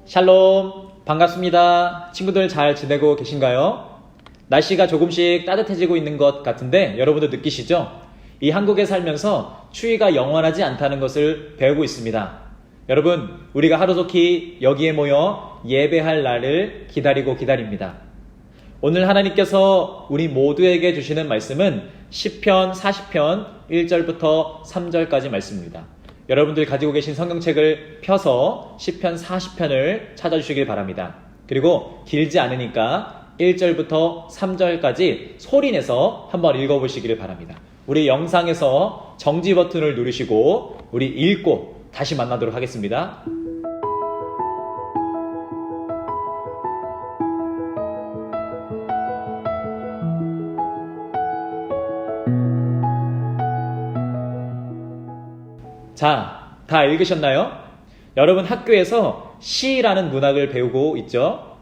샬롬, 반갑습니다. 친구들 잘 지내고 계신가요? 날씨가 조금씩 따뜻해지고 있는 것 같은데 여러분도 느끼시죠? 이 한국에 살면서 추위가 영원하지 않다는 것을 배우고 있습니다. 여러분, 우리가 하루속히 여기에 모여 예배할 날을 기다립니다. 오늘 하나님께서 우리 모두에게 주시는 말씀은 시편 40편 1절부터 3절까지 말씀입니다. 여러분들 가지고 계신 성경책을 펴서 시편 40편을 찾아주시길 바랍니다. 그리고 길지 않으니까 1절부터 3절까지 소리내서 한번 읽어보시기를 바랍니다. 우리 영상에서 정지 버튼을 누르시고 우리 읽고 다시 만나도록 하겠습니다. 자, 다 읽으셨나요? 여러분 학교에서 시라는 문학을 배우고 있죠?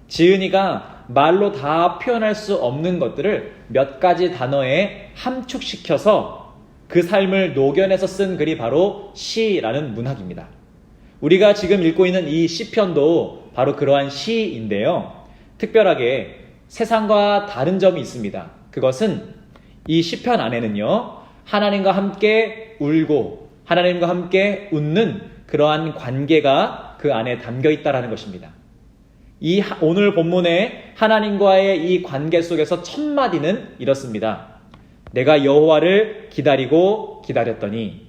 지은이가 말로 다 표현할 수 없는 것들을 몇 가지 단어에 함축시켜서 그 삶을 녹여내서 쓴 글이 바로 시라는 문학입니다. 우리가 지금 읽고 있는 이 시편도 바로 그러한 시인데요. 특별하게 세상과 다른 점이 있습니다. 그것은 이 시편 안에는요, 하나님과 함께 울고 하나님과 함께 웃는 그러한 관계가 그 안에 담겨 있다는 것입니다. 오늘 본문에 하나님과의 이 관계 속에서 첫 마디는 이렇습니다. 내가 여호와를 기다리고 기다렸더니.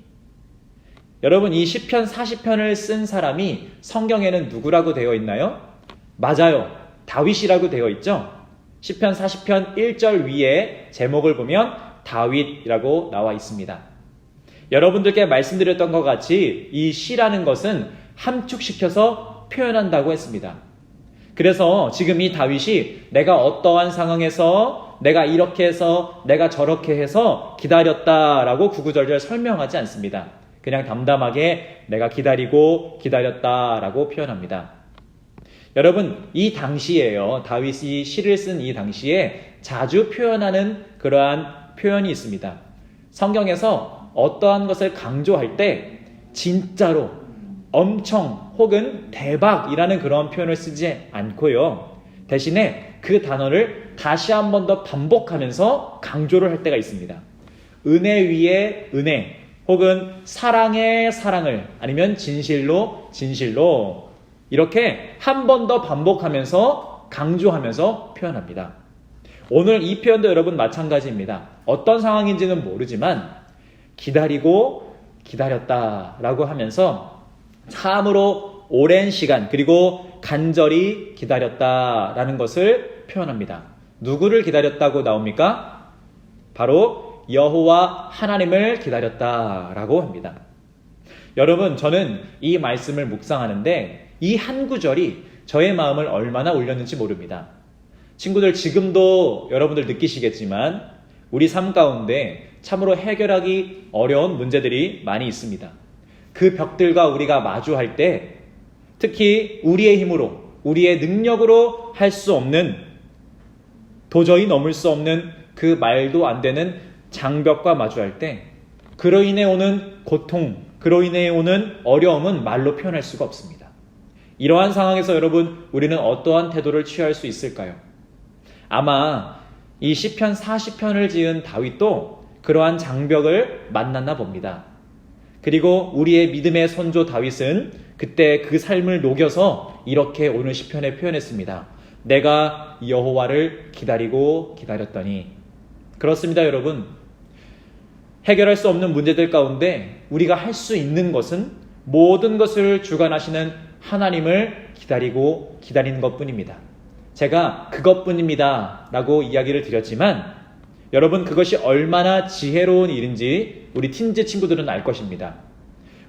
여러분, 이 시편 40편을 쓴 사람이 성경에는 누구라고 되어 있나요? 맞아요. 다윗이라고 되어 있죠. 시편 40편 1절 위에 제목을 보면 다윗이라고 나와 있습니다. 여러분들께 말씀드렸던 것 같이 이 시라는 것은 함축시켜서 표현한다고 했습니다. 그래서 지금 이 다윗이 내가 어떠한 상황에서 내가 이렇게 해서 내가 저렇게 해서 기다렸다라고 구구절절 설명하지 않습니다. 그냥 담담하게 내가 기다리고 기다렸다라고 표현합니다. 여러분, 이 당시에요. 다윗이 시를 쓴 이 당시에 자주 표현하는 그러한 표현이 있습니다. 성경에서 어떠한 것을 강조할 때 진짜로 엄청 혹은 대박이라는 그런 표현을 쓰지 않고요. 대신에 그 단어를 다시 한 번 더 반복하면서 강조를 할 때가 있습니다. 은혜 위에 은혜 혹은 사랑에 사랑을 아니면 진실로 진실로 이렇게 한 번 더 반복하면서 강조하면서 표현합니다. 오늘 이 표현도 여러분 마찬가지입니다. 어떤 상황인지는 모르지만 기다리고 기다렸다라고 하면서 참으로 오랜 시간 그리고 간절히 기다렸다라는 것을 표현합니다. 누구를 기다렸다고 나옵니까? 바로 여호와 하나님을 기다렸다라고 합니다. 여러분, 저는 이 말씀을 묵상하는데 이 한 구절이 저의 마음을 얼마나 울렸는지 모릅니다. 친구들, 지금도 여러분들 느끼시겠지만 우리 삶 가운데 참으로 해결하기 어려운 문제들이 많이 있습니다. 그 벽들과 우리가 마주할 때 특히 우리의 힘으로, 우리의 능력으로 할 수 없는, 도저히 넘을 수 없는 그 말도 안 되는 장벽과 마주할 때 그로 인해 오는 고통, 그로 인해 오는 어려움은 말로 표현할 수가 없습니다. 이러한 상황에서 여러분, 우리는 어떠한 태도를 취할 수 있을까요? 아마 이 시편 40편을 지은 다윗도 그러한 장벽을 만났나 봅니다. 그리고 우리의 믿음의 선조 다윗은 그때 그 삶을 녹여서 이렇게 오늘 시편에 표현했습니다. 내가 여호와를 기다리고 기다렸더니. 그렇습니다, 여러분. 해결할 수 없는 문제들 가운데 우리가 할 수 있는 것은 모든 것을 주관하시는 하나님을 기다리고 기다리는 것뿐입니다. 제가 그것뿐입니다 라고 이야기를 드렸지만 여러분, 그것이 얼마나 지혜로운 일인지 우리 팀즈 친구들은 알 것입니다.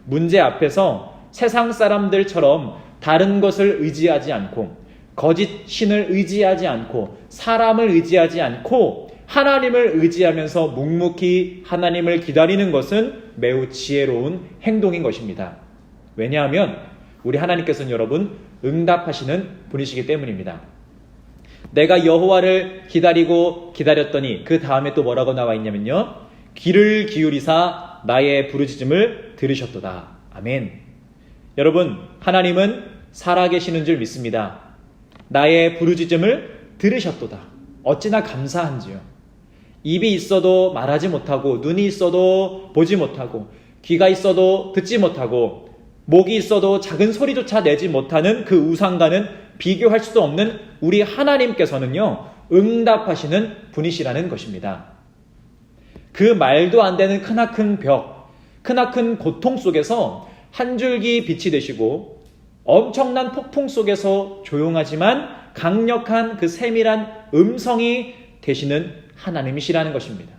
문제 앞에서 세상 사람들처럼 다른 것을 의지하지 않고 거짓 신을 의지하지 않고 사람을 의지하지 않고 하나님을 의지하면서 묵묵히 하나님을 기다리는 것은 매우 지혜로운 행동인 것입니다. 왜냐하면 우리 하나님께서는 여러분 응답하시는 분이시기 때문입니다. 내가 여호와를 기다리고 기다렸더니 그 다음에 또 뭐라고 나와 있냐면요. 귀를 기울이사 나의 부르짖음을 들으셨도다. 아멘. 여러분, 하나님은 살아계시는 줄 믿습니다. 나의 부르짖음을 들으셨도다. 어찌나 감사한지요. 입이 있어도 말하지 못하고, 눈이 있어도 보지 못하고, 귀가 있어도 듣지 못하고, 목이 있어도 작은 소리조차 내지 못하는 그 우상과는 비교할 수도 없는 우리 하나님께서는요, 응답하시는 분이시라는 것입니다. 그 말도 안 되는 크나큰 벽, 크나큰 고통 속에서 한 줄기 빛이 되시고, 엄청난 폭풍 속에서 조용하지만 강력한 그 세밀한 음성이 되시는 하나님이시라는 것입니다.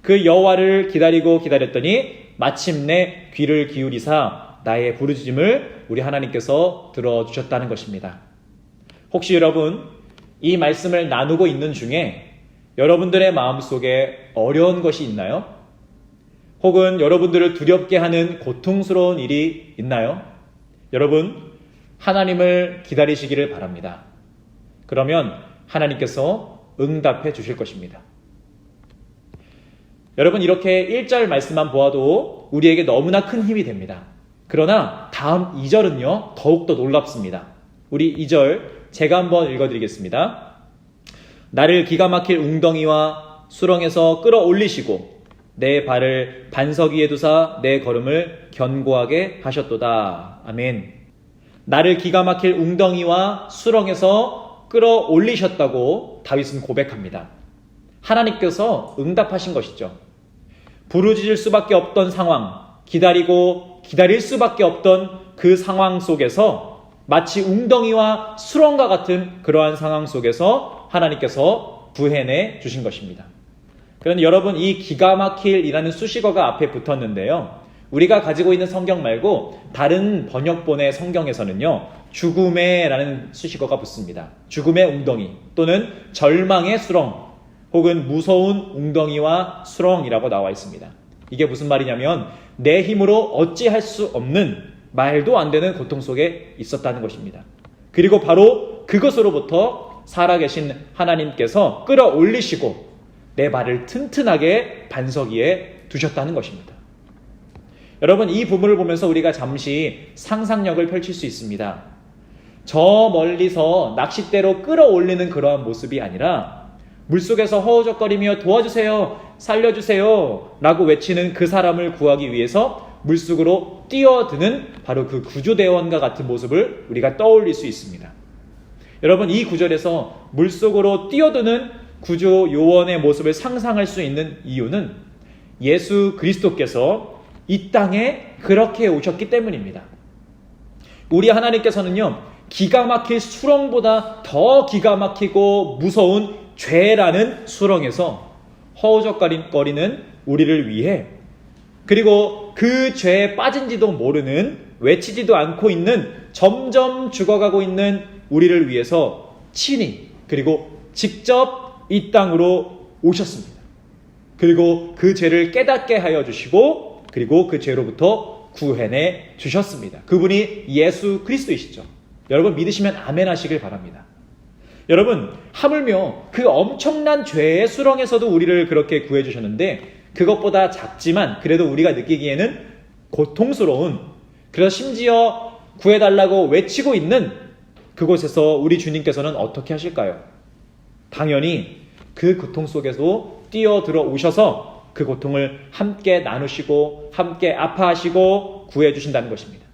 그 여호와를 기다리고 기다렸더니 마침내 귀를 기울이사 나의 부르짖음을 우리 하나님께서 들어주셨다는 것입니다. 혹시 여러분 이 말씀을 나누고 있는 중에 여러분들의 마음속에 어려운 것이 있나요? 혹은 여러분들을 두렵게 하는 고통스러운 일이 있나요? 여러분, 하나님을 기다리시기를 바랍니다. 그러면 하나님께서 응답해 주실 것입니다. 여러분, 이렇게 1절 말씀만 보아도 우리에게 너무나 큰 힘이 됩니다. 그러나 다음 2절은요, 더욱더 놀랍습니다. 우리 2절 제가 한번 읽어드리겠습니다. 나를 기가 막힐 웅덩이와 수렁에서 끌어올리시고 내 발을 반석 위에 두사 내 걸음을 견고하게 하셨도다. 아멘. 나를 기가 막힐 웅덩이와 수렁에서 끌어올리셨다고 다윗은 고백합니다. 하나님께서 응답하신 것이죠. 부르짖을 수밖에 없던 상황, 기다리고 기다릴 수밖에 없던 그 상황 속에서 마치 웅덩이와 수렁과 같은 그러한 상황 속에서 하나님께서 구해내 주신 것입니다. 그런데 여러분, 이 기가 막힐이라는 수식어가 앞에 붙었는데요, 우리가 가지고 있는 성경 말고 다른 번역본의 성경에서는요, 죽음의라는 수식어가 붙습니다. 죽음의 웅덩이 또는 절망의 수렁 혹은 무서운 웅덩이와 수렁이라고 나와 있습니다. 이게 무슨 말이냐면 내 힘으로 어찌할 수 없는 말도 안 되는 고통 속에 있었다는 것입니다. 그리고 바로 그것으로부터 살아계신 하나님께서 끌어올리시고 내 발을 튼튼하게 반석 위에 두셨다는 것입니다. 여러분, 이 부분을 보면서 우리가 잠시 상상력을 펼칠 수 있습니다. 저 멀리서 낚싯대로 끌어올리는 그러한 모습이 아니라 물속에서 허우적거리며 도와주세요, 살려주세요 라고 외치는 그 사람을 구하기 위해서 물속으로 뛰어드는 바로 그 구조대원과 같은 모습을 우리가 떠올릴 수 있습니다. 여러분, 이 구절에서 물속으로 뛰어드는 구조요원의 모습을 상상할 수 있는 이유는 예수 그리스도께서 이 땅에 그렇게 오셨기 때문입니다. 우리 하나님께서는요, 기가 막힐 수렁보다 더 기가 막히고 무서운 죄라는 수렁에서 허우적거리는 우리를 위해, 그리고 그 죄에 빠진지도 모르는, 외치지도 않고 있는, 점점 죽어가고 있는 우리를 위해서 친히 그리고 직접 이 땅으로 오셨습니다. 그리고 그 죄를 깨닫게 하여 주시고 그리고 그 죄로부터 구해내 주셨습니다. 그분이 예수 그리스도이시죠. 여러분, 믿으시면 아멘 하시길 바랍니다. 여러분, 하물며 그 엄청난 죄의 수렁에서도 우리를 그렇게 구해 주셨는데 그것보다 작지만 그래도 우리가 느끼기에는 고통스러운, 그래서 심지어 구해달라고 외치고 있는 그곳에서 우리 주님께서는 어떻게 하실까요? 당연히 그 고통 속에서 뛰어들어 오셔서 그 고통을 함께 나누시고 함께 아파하시고 구해주신다는 것입니다.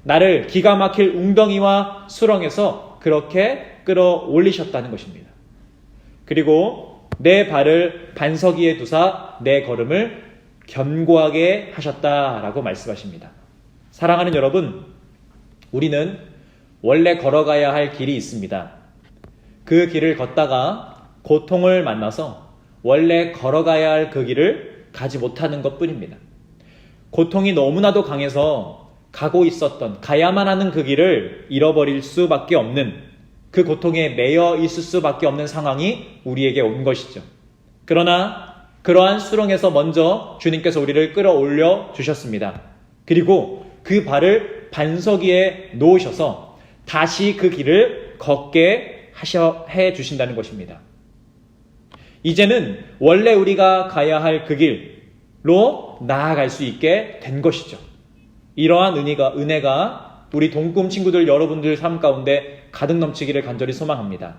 나를 기가 막힐 웅덩이와 수렁에서 그렇게 끌어올리셨다는 것입니다. 그리고 내 발을 반석 위에 두사 내 걸음을 견고하게 하셨다라고 말씀하십니다. 사랑하는 여러분, 우리는 원래 걸어가야 할 길이 있습니다. 그 길을 걷다가 고통을 만나서 원래 걸어가야 할 그 길을 가지 못하는 것뿐입니다. 고통이 너무나도 강해서 가고 있었던, 가야만 하는 그 길을 잃어버릴 수밖에 없는, 그 고통에 매여 있을 수밖에 없는 상황이 우리에게 온 것이죠. 그러나 그러한 수렁에서 먼저 주님께서 우리를 끌어올려 주셨습니다. 그리고 그 발을 반석 위에 놓으셔서 다시 그 길을 걷게 해 주신다는 것입니다. 이제는 원래 우리가 가야 할 그 길로 나아갈 수 있게 된 것이죠. 이러한 은혜가 우리 동꿈 친구들 여러분들 삶 가운데 가득 넘치기를 간절히 소망합니다.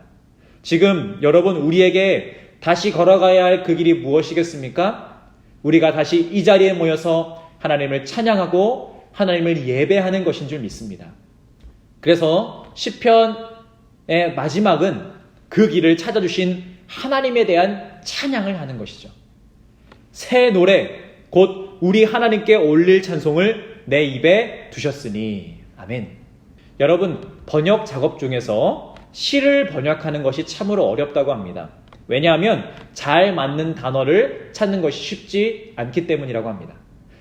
지금 여러분 우리에게 다시 걸어가야 할 그 길이 무엇이겠습니까? 우리가 다시 이 자리에 모여서 하나님을 찬양하고 하나님을 예배하는 것인 줄 믿습니다. 그래서 시편의 마지막은 그 길을 찾아주신 하나님에 대한 찬양을 하는 것이죠. 새 노래 곧 우리 하나님께 올릴 찬송을 내 입에 두셨으니. 아멘. 여러분 번역 작업 중에서 시를 번역하는 것이 참으로 어렵다고 합니다. 왜냐하면 잘 맞는 단어를 찾는 것이 쉽지 않기 때문이라고 합니다.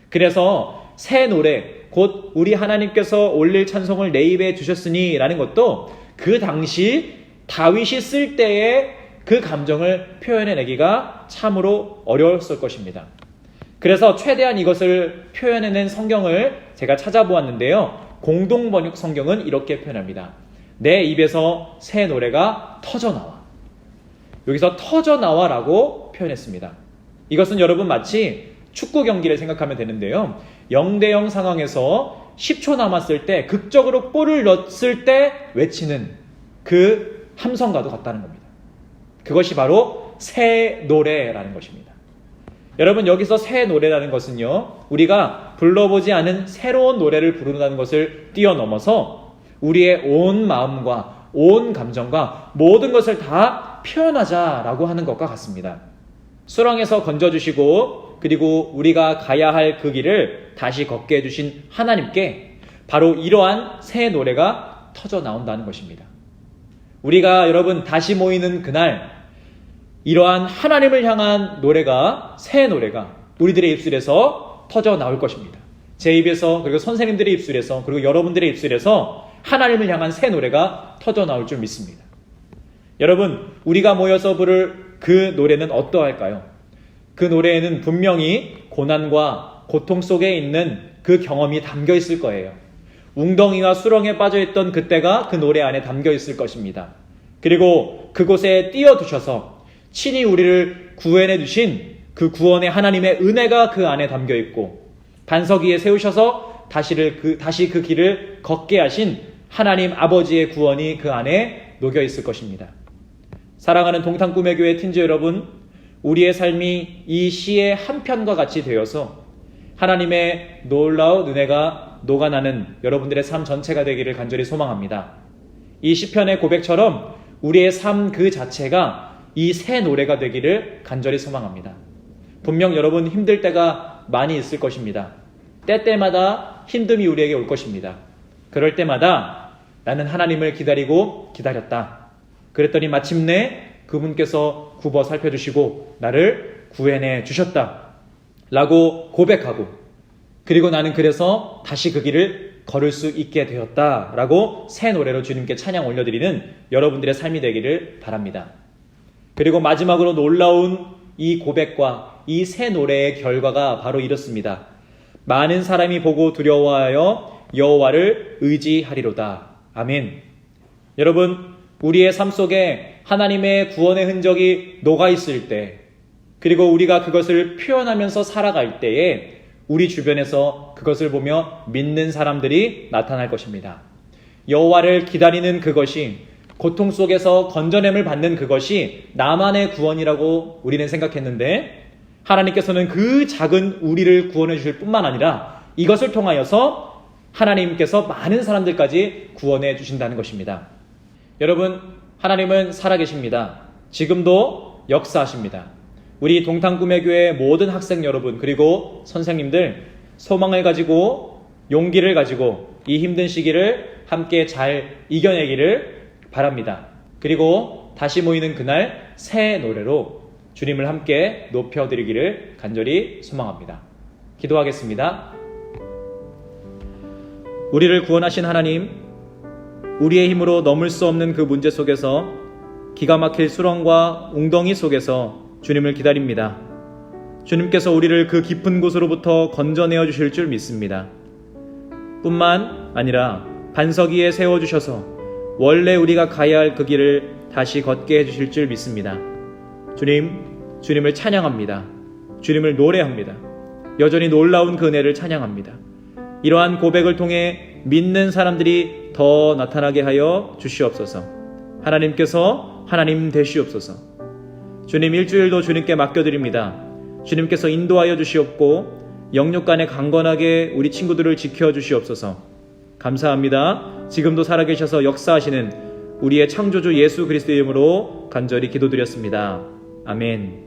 그래서 새 노래 곧 우리 하나님께서 올릴 찬송을 내 입에 두셨으니 라는 것도 그 당시 다윗이 쓸 때의 그 감정을 표현해내기가 참으로 어려웠을 것입니다. 그래서 최대한 이것을 표현해낸 성경을 제가 찾아보았는데요. 공동번역 성경은 이렇게 표현합니다. 내 입에서 새 노래가 터져나와. 여기서 터져나와라고 표현했습니다. 이것은 여러분 마치 축구 경기를 생각하면 되는데요. 0대0 상황에서 10초 남았을 때 극적으로 골을 넣었을 때 외치는 그 함성과도 같다는 겁니다. 그것이 바로 새 노래라는 것입니다. 여러분 여기서 새 노래라는 것은요. 우리가 불러보지 않은 새로운 노래를 부른다는 것을 뛰어넘어서 우리의 온 마음과 온 감정과 모든 것을 다 표현하자라고 하는 것과 같습니다. 수렁에서 건져주시고 그리고 우리가 가야 할 그 길을 다시 걷게 해주신 하나님께 바로 이러한 새 노래가 터져 나온다는 것입니다. 우리가 여러분 다시 모이는 그날 이러한 하나님을 향한 노래가 새 노래가 우리들의 입술에서 터져 나올 것입니다. 제 입에서 그리고 선생님들의 입술에서 그리고 여러분들의 입술에서 하나님을 향한 새 노래가 터져 나올 줄 믿습니다. 여러분 우리가 모여서 부를 그 노래는 어떠할까요? 그 노래에는 분명히 고난과 고통 속에 있는 그 경험이 담겨 있을 거예요. 웅덩이와 수렁에 빠져있던 그때가 그 노래 안에 담겨 있을 것입니다. 그리고 그곳에 띄워두셔서 친히 우리를 구원해 주신 그 구원의 하나님의 은혜가 그 안에 담겨 있고 반석 위에 세우셔서 다시 그 길을 걷게 하신 하나님 아버지의 구원이 그 안에 녹여 있을 것입니다. 사랑하는 동탄꿈의교회 팀즈 여러분, 우리의 삶이 이 시의 한 편과 같이 되어서 하나님의 놀라운 은혜가 녹아나는 여러분들의 삶 전체가 되기를 간절히 소망합니다. 이 시편의 고백처럼 우리의 삶 그 자체가 이 새 노래가 되기를 간절히 소망합니다. 분명 여러분 힘들 때가 많이 있을 것입니다. 때때마다 힘듦이 우리에게 올 것입니다. 그럴 때마다 나는 하나님을 기다리고 기다렸다. 그랬더니 마침내 그분께서 굽어 살펴주시고 나를 구해내 주셨다 라고 고백하고 그리고 나는 그래서 다시 그 길을 걸을 수 있게 되었다 라고 새 노래로 주님께 찬양 올려드리는 여러분들의 삶이 되기를 바랍니다. 그리고 마지막으로 놀라운 이 고백과 이 새 노래의 결과가 바로 이렇습니다. 많은 사람이 보고 두려워하여 여호와를 의지하리로다. 아멘. 여러분 우리의 삶 속에 하나님의 구원의 흔적이 녹아있을 때 그리고 우리가 그것을 표현하면서 살아갈 때에 우리 주변에서 그것을 보며 믿는 사람들이 나타날 것입니다. 여호와를 기다리는 그것이 고통 속에서 건져냄을 받는 그것이 나만의 구원이라고 우리는 생각했는데 하나님께서는 그 작은 우리를 구원해 주실 뿐만 아니라 이것을 통하여서 하나님께서 많은 사람들까지 구원해 주신다는 것입니다. 여러분 하나님은 살아계십니다. 지금도 역사하십니다. 우리 동탄꿈의교회 모든 학생 여러분 그리고 선생님들 소망을 가지고 용기를 가지고 이 힘든 시기를 함께 잘 이겨내기를 바랍니다. 그리고 다시 모이는 그날 새 노래로 주님을 함께 높여드리기를 간절히 소망합니다. 기도하겠습니다. 우리를 구원하신 하나님, 우리의 힘으로 넘을 수 없는 그 문제 속에서 기가 막힐 수렁과 웅덩이 속에서 주님을 기다립니다. 주님께서 우리를 그 깊은 곳으로부터 건져내어 주실 줄 믿습니다. 뿐만 아니라 반석 위에 세워주셔서 원래 우리가 가야 할 그 길을 다시 걷게 해주실 줄 믿습니다. 주님을 찬양합니다. 주님을 노래합니다. 여전히 놀라운 그 은혜를 찬양합니다. 이러한 고백을 통해 믿는 사람들이 더 나타나게 하여 주시옵소서. 하나님께서 하나님 되시옵소서. 주님, 일주일도 주님께 맡겨드립니다. 주님께서 인도하여 주시옵고 영육간에 강건하게 우리 친구들을 지켜주시옵소서. 감사합니다. 지금도 살아계셔서 역사하시는 우리의 창조주 예수 그리스도의 이름으로 간절히 기도드렸습니다. 아멘.